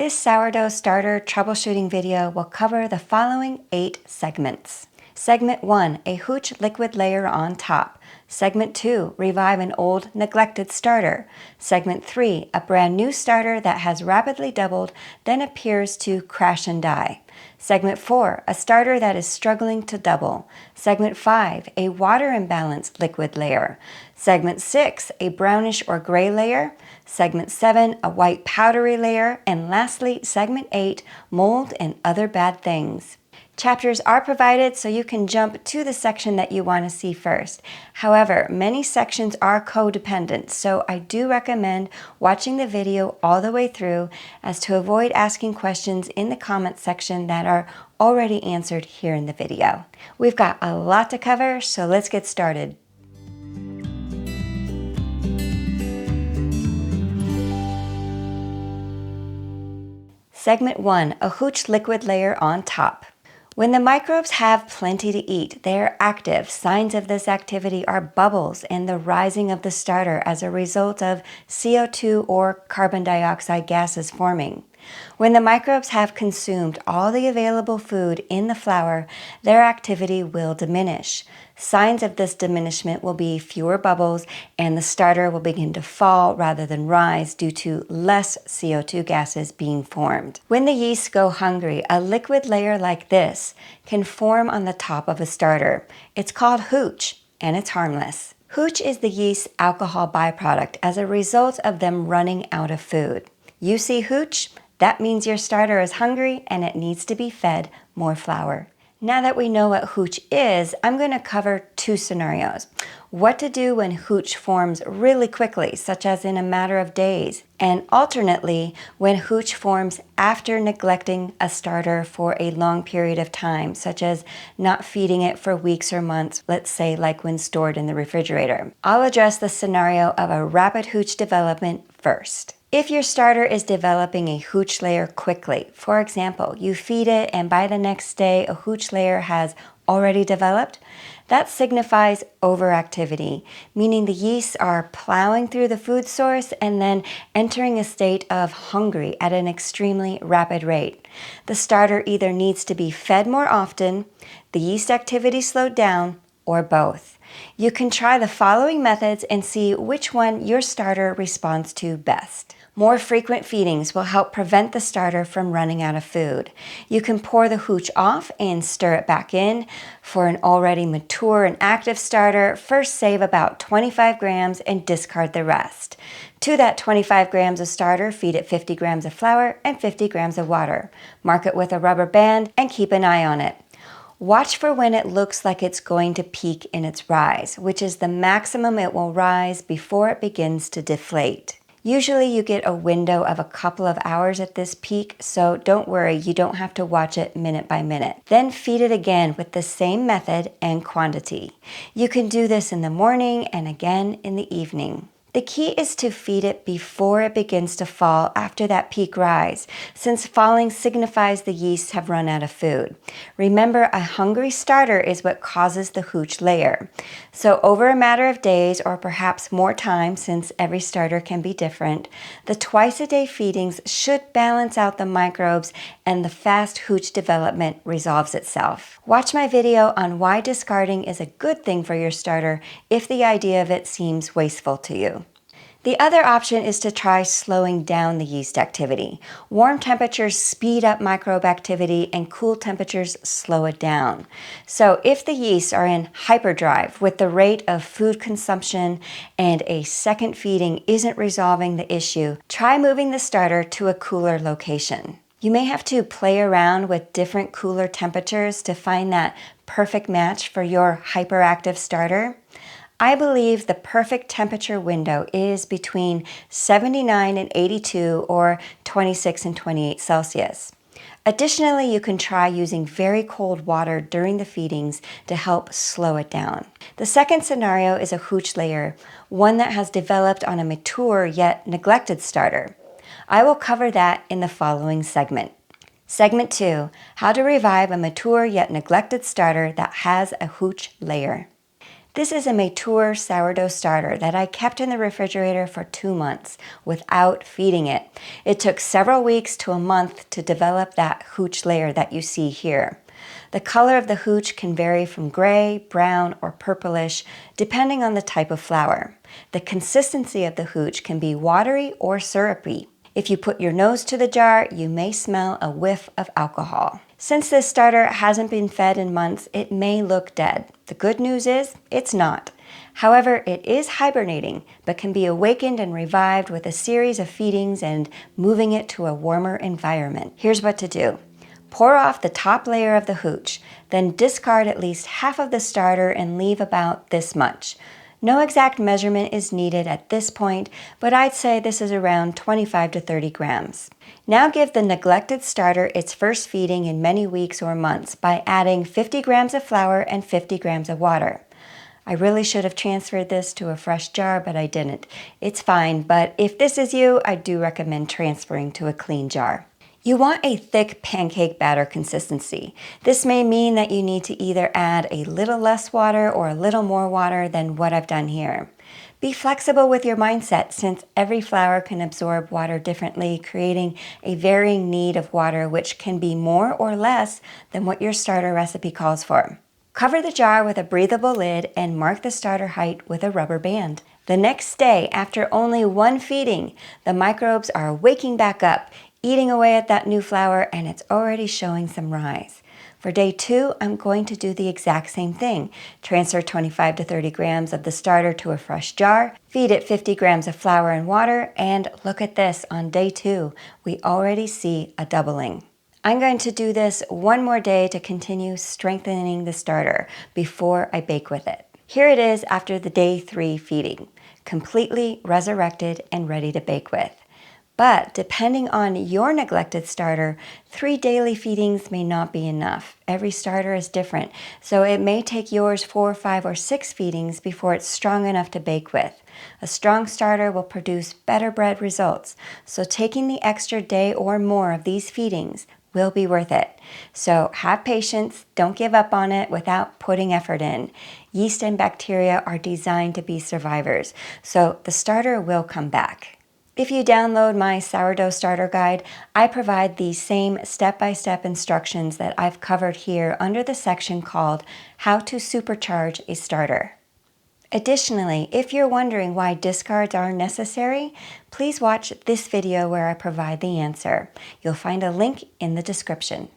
This sourdough starter troubleshooting video will cover the following 8 segments. Segment 1, a Hooch liquid layer on top. Segment 2, revive an old neglected starter. Segment 3, a brand new starter that has rapidly doubled, then appears to crash and die. Segment 4, a starter that is struggling to double. Segment 5, a water imbalance liquid layer. Segment 6, a brownish or gray layer. Segment 7, a white powdery layer. And lastly, Segment 8, mold and other bad things. Chapters are provided so you can jump to the section that you want to see first. However, many sections are codependent, so I do recommend watching the video all the way through as to avoid asking questions in the comments section that are already answered here in the video. We've got a lot to cover, so let's get started. Segment 1, a Hooch liquid layer on top. When the microbes have plenty to eat, they are active. Signs of this activity are bubbles and the rising of the starter as a result of CO2 or carbon dioxide gases forming. When the microbes have consumed all the available food in the flour, their activity will diminish. Signs of this diminishment will be fewer bubbles and the starter will begin to fall rather than rise due to less CO2 gases being formed. When the yeasts go hungry, a liquid layer like this can form on the top of a starter. It's called hooch and it's harmless. Hooch is the yeast's alcohol byproduct as a result of them running out of food. You see hooch? That means your starter is hungry and it needs to be fed more flour. Now that we know what hooch is, I'm going to cover 2 scenarios. What to do when hooch forms really quickly, such as in a matter of days, and alternately, when hooch forms after neglecting a starter for a long period of time, such as not feeding it for weeks or months, let's say like when stored in the refrigerator. I'll address the scenario of a rapid hooch development first. If your starter is developing a hooch layer quickly, for example, you feed it and by the next day a hooch layer has already developed, that signifies overactivity, meaning the yeasts are plowing through the food source and then entering a state of hungry at an extremely rapid rate. The starter either needs to be fed more often, the yeast activity slowed down, or both. You can try the following methods and see which one your starter responds to best. More frequent feedings will help prevent the starter from running out of food. You can pour the hooch off and stir it back in. For an already mature and active starter, first save about 25 grams and discard the rest. To that 25 grams of starter, feed it 50 grams of flour and 50 grams of water. Mark it with a rubber band and keep an eye on it. Watch for when it looks like it's going to peak in its rise, which is the maximum it will rise before it begins to deflate. Usually you get a window of a couple of hours at this peak, so don't worry, you don't have to watch it minute by minute. Then feed it again with the same method and quantity. You can do this in the morning and again in the evening. The key is to feed it before it begins to fall after that peak rise, since falling signifies the yeasts have run out of food. Remember, a hungry starter is what causes the hooch layer. So over a matter of days, or perhaps more time since every starter can be different, the twice-a-day feedings should balance out the microbes and the fast hooch development resolves itself. Watch my video on why discarding is a good thing for your starter if the idea of it seems wasteful to you. The other option is to try slowing down the yeast activity. Warm temperatures speed up microbe activity and cool temperatures slow it down. So if the yeasts are in hyperdrive with the rate of food consumption and a second feeding isn't resolving the issue, try moving the starter to a cooler location. You may have to play around with different cooler temperatures to find that perfect match for your hyperactive starter. I believe the perfect temperature window is between 79 and 82 or 26 and 28 Celsius. Additionally, you can try using very cold water during the feedings to help slow it down. The second scenario is a hooch layer, one that has developed on a mature yet neglected starter. I will cover that in the following segment. Segment 2, how to revive a mature yet neglected starter that has a hooch layer. This is a mature sourdough starter that I kept in the refrigerator for 2 months without feeding it. It took several weeks to a month to develop that hooch layer that you see here. The color of the hooch can vary from gray, brown, or purplish, depending on the type of flour. The consistency of the hooch can be watery or syrupy. If you put your nose to the jar, you may smell a whiff of alcohol. Since this starter hasn't been fed in months, it may look dead. The good news is, it's not. However, it is hibernating, but can be awakened and revived with a series of feedings and moving it to a warmer environment. Here's what to do. Pour off the top layer of the hooch, then discard at least half of the starter and leave about this much. No exact measurement is needed at this point, but I'd say this is around 25 to 30 grams. Now give the neglected starter its first feeding in many weeks or months by adding 50 grams of flour and 50 grams of water. I really should have transferred this to a fresh jar, but I didn't. It's fine, but if this is you, I do recommend transferring to a clean jar. You want a thick pancake batter consistency. This may mean that you need to either add a little less water or a little more water than what I've done here. Be flexible with your mindset since every flour can absorb water differently, creating a varying need of water which can be more or less than what your starter recipe calls for. Cover the jar with a breathable lid and mark the starter height with a rubber band. The next day, after only one feeding, the microbes are waking back up, eating away at that new flour, and it's already showing some rise. For day 2, I'm going to do the exact same thing. Transfer 25 to 30 grams of the starter to a fresh jar, feed it 50 grams of flour and water, and look at this, on day 2, we already see a doubling. I'm going to do this one more day to continue strengthening the starter before I bake with it. Here it is after the day 3 feeding, completely resurrected and ready to bake with. But depending on your neglected starter, 3 daily feedings may not be enough. Every starter is different, so it may take yours 4, 5, or 6 feedings before it's strong enough to bake with. A strong starter will produce better bread results, so taking the extra day or more of these feedings will be worth it. So have patience, don't give up on it without putting effort in. Yeast and bacteria are designed to be survivors, so the starter will come back. If you download my sourdough starter guide, I provide the same step-by-step instructions that I've covered here under the section called How to Supercharge a Starter. Additionally, if you're wondering why discards are necessary, please watch this video where I provide the answer. You'll find a link in the description.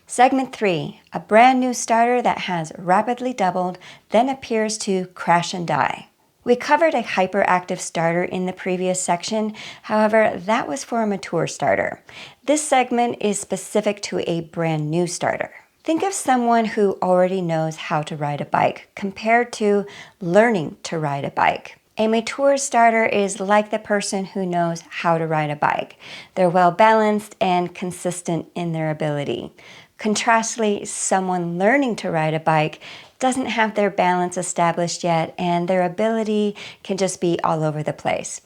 Segment 3, a brand new starter that has rapidly doubled, then appears to crash and die. We covered a hyperactive starter in the previous section, however, that was for a mature starter. This segment is specific to a brand new starter. Think of someone who already knows how to ride a bike compared to learning to ride a bike. A mature starter is like the person who knows how to ride a bike. They're well balanced and consistent in their ability. Contrastly, someone learning to ride a bike doesn't have their balance established yet, and their ability can just be all over the place.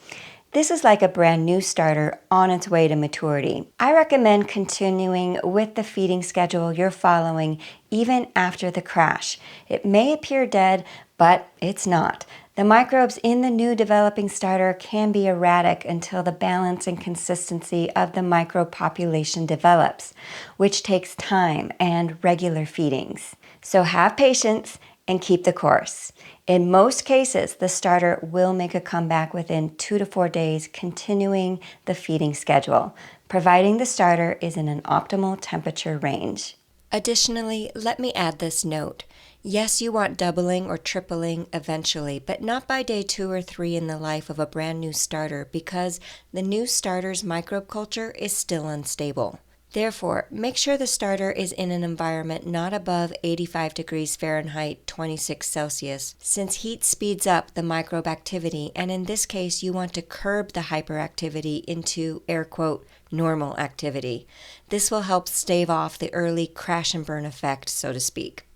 This is like a brand new starter on its way to maturity. I recommend continuing with the feeding schedule you're following even after the crash. It may appear dead, but it's not. The microbes in the new developing starter can be erratic until the balance and consistency of the microbe population develops, which takes time and regular feedings. So have patience and keep the course. In most cases, the starter will make a comeback within 2 to 4 days, continuing the feeding schedule, providing the starter is in an optimal temperature range. Additionally, let me add this note. Yes, you want doubling or tripling eventually, but not by day 2 or 3 in the life of a brand new starter because the new starter's microbe culture is still unstable. Therefore, make sure the starter is in an environment not above 85 degrees Fahrenheit, 26 Celsius, since heat speeds up the microbe activity, and in this case, you want to curb the hyperactivity into, air quote, normal activity. This will help stave off the early crash and burn effect, so to speak.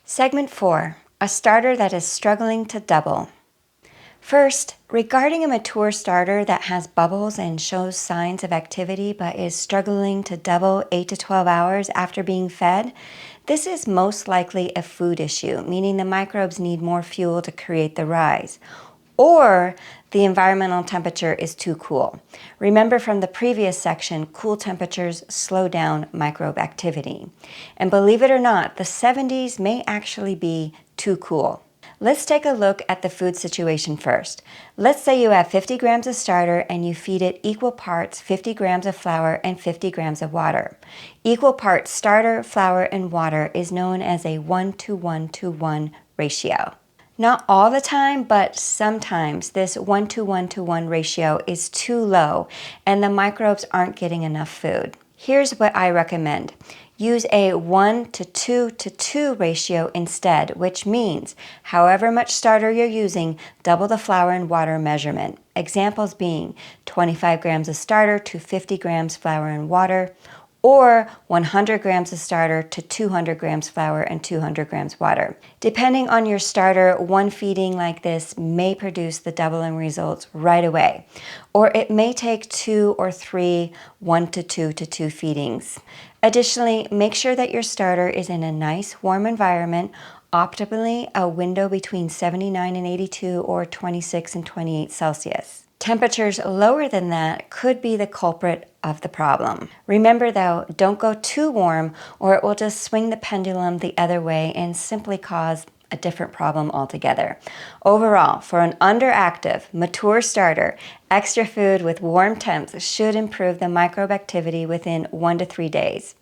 Segment 4, a starter that is struggling to double. First, regarding a mature starter that has bubbles and shows signs of activity but is struggling to double 8 to 12 hours after being fed, this is most likely a food issue, meaning the microbes need more fuel to create the rise. Or the environmental temperature is too cool. Remember from the previous section, cool temperatures slow down microbe activity. And believe it or not, the 70s may actually be too cool. Let's take a look at the food situation first. Let's say you have 50 grams of starter and you feed it equal parts 50 grams of flour and 50 grams of water. Equal parts starter, flour, and water is known as a 1:1:1 ratio. Not all the time, but sometimes this 1:1:1 ratio is too low and the microbes aren't getting enough food. Here's what I recommend. Use a 1:2:2 ratio instead, which means however much starter you're using, double the flour and water measurement. Examples being 25 grams of starter to 50 grams flour and water, or 100 grams of starter to 200 grams flour and 200 grams water. Depending on your starter, one feeding like this may produce the doubling results right away, or it may take 2 or 3 1:2:2 feedings. Additionally, make sure that your starter is in a nice warm environment, optimally a window between 79 and 82 or 26 and 28 Celsius. Temperatures lower than that could be the culprit of the problem. Remember though, don't go too warm or it will just swing the pendulum the other way and simply cause a different problem altogether. Overall, for an underactive, mature starter, extra food with warm temps should improve the microbe activity within 1 to 3 days.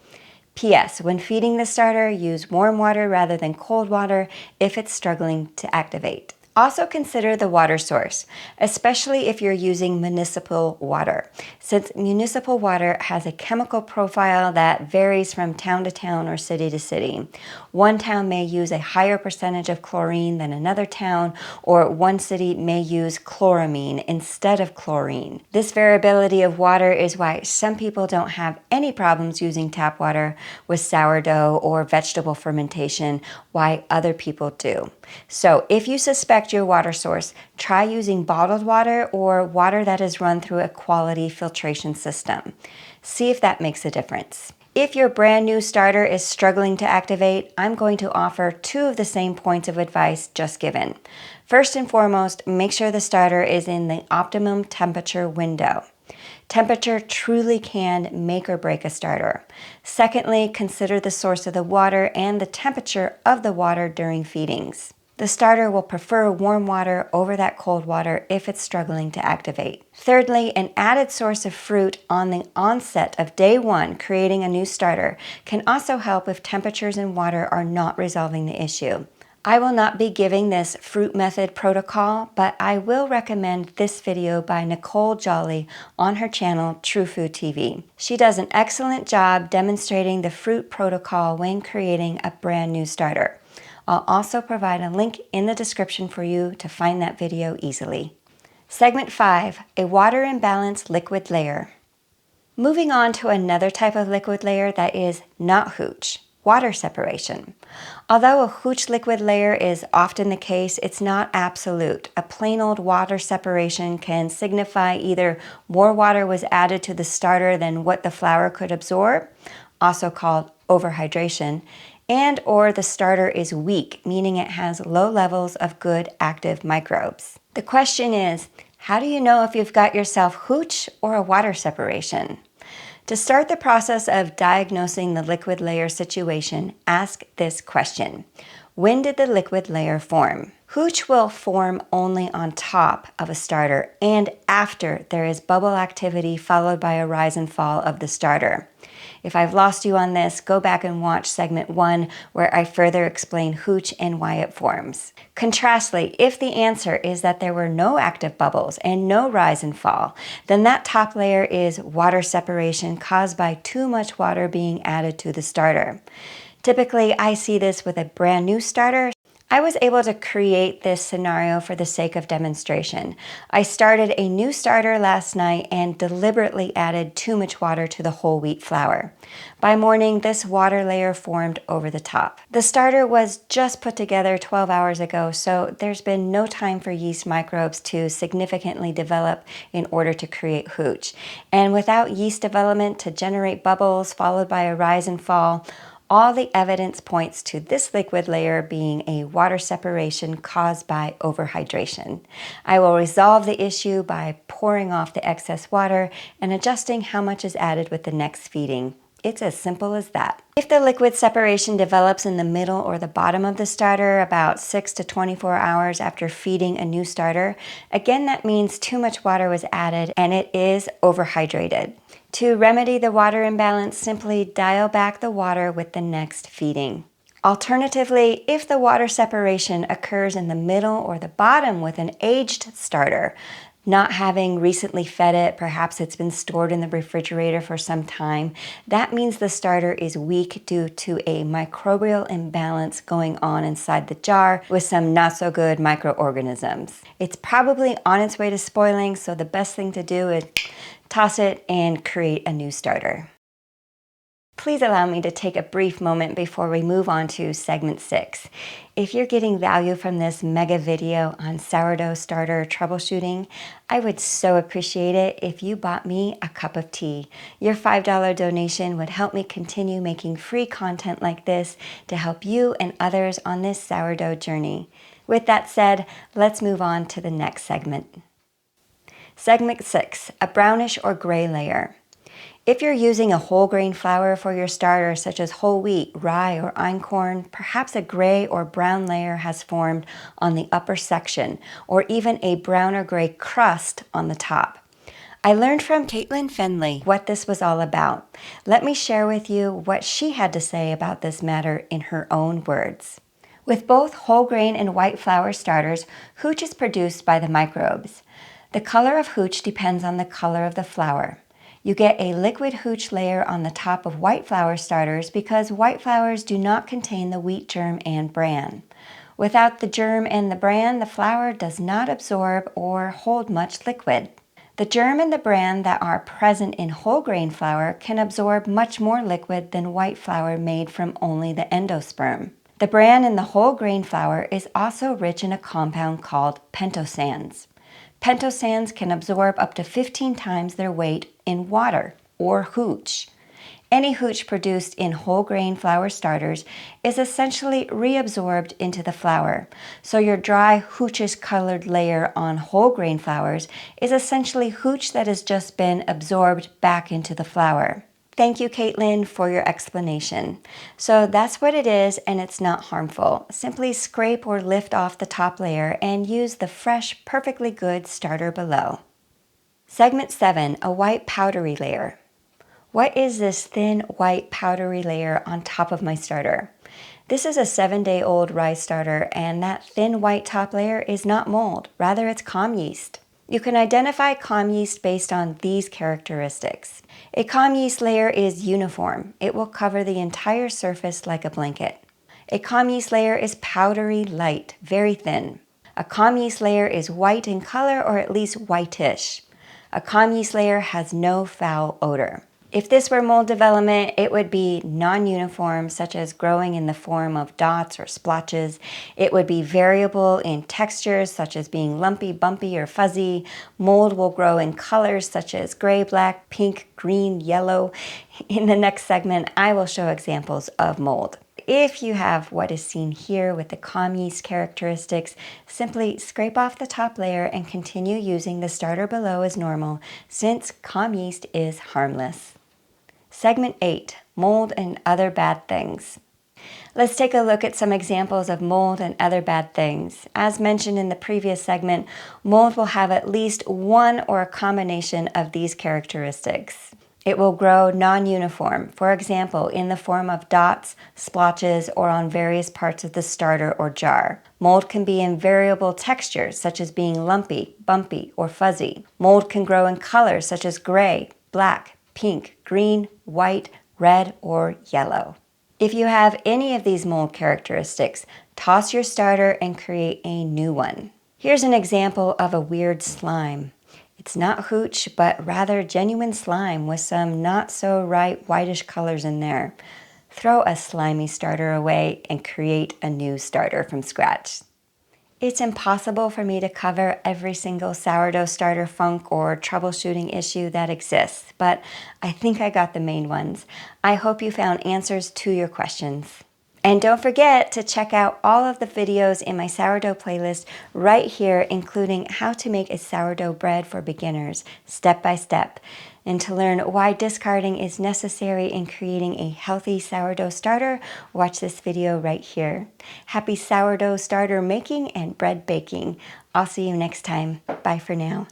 P.S. When feeding the starter, use warm water rather than cold water if it's struggling to activate. Also consider the water source, especially if you're using municipal water, since municipal water has a chemical profile that varies from town to town or city to city. One town may use a higher percentage of chlorine than another town, or one city may use chloramine instead of chlorine. This variability of water is why some people don't have any problems using tap water with sourdough or vegetable fermentation, while other people do. So if you suspect your water source, try using bottled water or water that is run through a quality filtration system. See if that makes a difference. If your brand new starter is struggling to activate, I'm going to offer 2 of the same points of advice just given. First and foremost, make sure the starter is in the optimum temperature window. Temperature truly can make or break a starter. Secondly, consider the source of the water and the temperature of the water during feedings. The starter will prefer warm water over that cold water if it's struggling to activate. Thirdly, an added source of fruit on the onset of day 1 creating a new starter can also help if temperatures and water are not resolving the issue. I will not be giving this fruit method protocol, but I will recommend this video by Nicole Jolly on her channel, True Food TV. She does an excellent job demonstrating the fruit protocol when creating a brand new starter. I'll also provide a link in the description for you to find that video easily. Segment 5, a water imbalance liquid layer. Moving on to another type of liquid layer that is not hooch, water separation. Although a hooch liquid layer is often the case, it's not absolute. A plain old water separation can signify either more water was added to the starter than what the flour could absorb, also called overhydration, and or the starter is weak, meaning it has low levels of good active microbes. The question is, how do you know if you've got yourself hooch or a water separation? To start the process of diagnosing the liquid layer situation, ask this question. When did the liquid layer form? Hooch will form only on top of a starter and after there is bubble activity followed by a rise and fall of the starter. If I've lost you on this, go back and watch segment 1 where I further explain hooch and why it forms. Contrastly, if the answer is that there were no active bubbles and no rise and fall, then that top layer is water separation caused by too much water being added to the starter. Typically, I see this with a brand new starter. I was able to create this scenario for the sake of demonstration. I started a new starter last night and deliberately added too much water to the whole wheat flour. By morning, this water layer formed over the top. The starter was just put together 12 hours ago, so there's been no time for yeast microbes to significantly develop in order to create hooch. And without yeast development to generate bubbles followed by a rise and fall, all the evidence points to this liquid layer being a water separation caused by overhydration. I will resolve the issue by pouring off the excess water and adjusting how much is added with the next feeding. It's as simple as that. If the liquid separation develops in the middle or the bottom of the starter about 6 to 24 hours after feeding a new starter, again that means too much water was added and it is overhydrated. To remedy the water imbalance, simply dial back the water with the next feeding. Alternatively, if the water separation occurs in the middle or the bottom with an aged starter, not having recently fed it, perhaps it's been stored in the refrigerator for some time, that means the starter is weak due to a microbial imbalance going on inside the jar with some not so good microorganisms. It's probably on its way to spoiling, so the best thing to do is toss it and create a new starter. Please allow me to take a brief moment before we move on to segment 6. If you're getting value from this mega video on sourdough starter troubleshooting, I would so appreciate it if you bought me a cup of tea. Your $5 donation would help me continue making free content like this to help you and others on this sourdough journey. With that said, let's move on to the next segment. Segment 6, a brownish or gray layer. If you're using a whole grain flour for your starter, such as whole wheat, rye, or einkorn, perhaps a gray or brown layer has formed on the upper section, or even a brown or gray crust on the top. I learned from Caitlin Fenley what this was all about. Let me share with you what she had to say about this matter in her own words. With both whole grain and white flour starters, hooch is produced by the microbes. The color of hooch depends on the color of the flour. You get a liquid hooch layer on the top of white flour starters because white flours do not contain the wheat germ and bran. Without the germ and the bran, the flour does not absorb or hold much liquid. The germ and the bran that are present in whole grain flour can absorb much more liquid than white flour made from only the endosperm. The bran in the whole grain flour is also rich in a compound called pentosands. Pentosands can absorb up to 15 times their weight in water, or hooch. Any hooch produced in whole grain flour starters is essentially reabsorbed into the flour. So your dry hoochish colored layer on whole grain flours is essentially hooch that has just been absorbed back into the flour. Thank you, Caitlin, for your explanation. So that's what it is, and it's not harmful. Simply scrape or lift off the top layer and use the fresh, perfectly good starter below. Segment 7, a white powdery layer. What is this thin, white, powdery layer on top of my starter? This is a 7-day-old rye starter, and that thin white top layer is not mold, rather it's calm yeast. You can identify calm yeast based on these characteristics. A calm yeast layer is uniform. It will cover the entire surface like a blanket. A calm yeast layer is powdery light, very thin. A calm yeast layer is white in color or at least whitish. A calm yeast layer has no foul odor. If this were mold development, it would be non-uniform, such as growing in the form of dots or splotches. It would be variable in textures, such as being lumpy, bumpy, or fuzzy. Mold will grow in colors such as gray, black, pink, green, yellow. In the next segment, I will show examples of mold. If you have what is seen here with the calm yeast characteristics, simply scrape off the top layer and continue using the starter below as normal, since calm yeast is harmless. Segment 8, mold and other bad things. Let's take a look at some examples of mold and other bad things. As mentioned in the previous segment, mold will have at least one or a combination of these characteristics. It will grow non-uniform, for example, in the form of dots, splotches, or on various parts of the starter or jar. Mold can be in variable textures, such as being lumpy, bumpy, or fuzzy. Mold can grow in colors such as gray, black, pink, green, white, red, or yellow. If you have any of these mold characteristics, Toss your starter and create a new one. Here's an example of a weird slime. It's not hooch, but rather genuine slime with some not so right whitish colors in there. Throw a slimy starter away and create a new starter from scratch. It's impossible for me to cover every single sourdough starter funk or troubleshooting issue that exists, but I think I got the main ones. I hope you found answers to your questions. And don't forget to check out all of the videos in my sourdough playlist right here, including how to make a sourdough bread for beginners, step by step, and to learn why discarding is necessary in creating a healthy sourdough starter, watch this video right here. Happy sourdough starter making and bread baking. I'll see you next time. Bye for now.